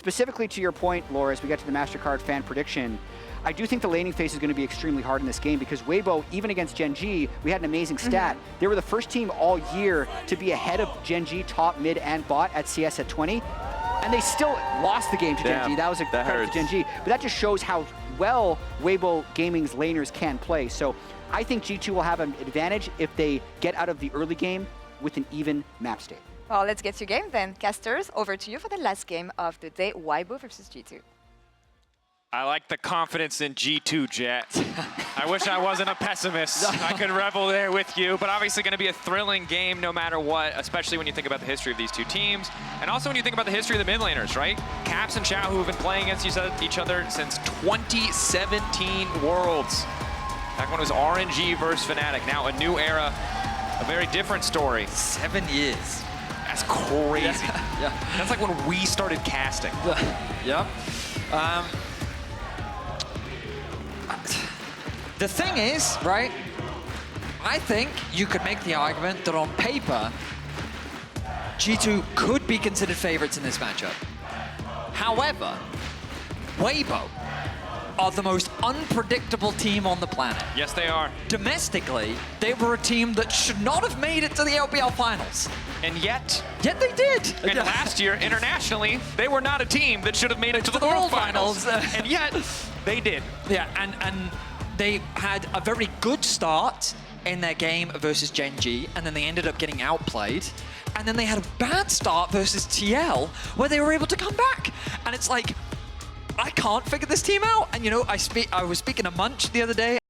Specifically to your point, Laura, as we get to the MasterCard fan prediction, I do think the laning phase is going to be extremely hard in this game because Weibo, even against Gen G, we had an amazing stat. They were the first team all year to be ahead of Gen G top, mid, and bot at CS at 20, and they still lost the game to Gen G. That was a credit to Gen G, but that just shows how well Weibo Gaming's laners can play. So I think G2 will have an advantage if they get out of the early game with an even map state. Well, let's get to game then. Casters, over to you for the last game of the day, Weibo versus G2. I like the confidence in G2, Jet. I wish I wasn't a pessimist. I could revel there with you, but obviously going to be a thrilling game no matter what, especially when you think about the history of these two teams, and also when you think about the history of the mid laners, right? Caps and Xiao, who have been playing against each other since 2017 Worlds. Back when it was RNG versus Fnatic. Now a new era, a very different story. 7 years. That's crazy. Yeah. That's like when we started casting. Yep. The thing is, right, I think you could make the argument that on paper, G2 could be considered favorites in this matchup. However, Weibo are the most unpredictable team on the planet. Yes, they are. Domestically, they were a team that should not have made it to the LPL finals. And yet they did. And last year, internationally, they were not a team that should have made it to the World Finals. And yet, they did. Yeah, and they had a very good start in their game versus Gen G, and then they ended up getting outplayed. And then they had a bad start versus TL, where they were able to come back. And it's like, I can't figure this team out. And you know, I was speaking to Munch the other day,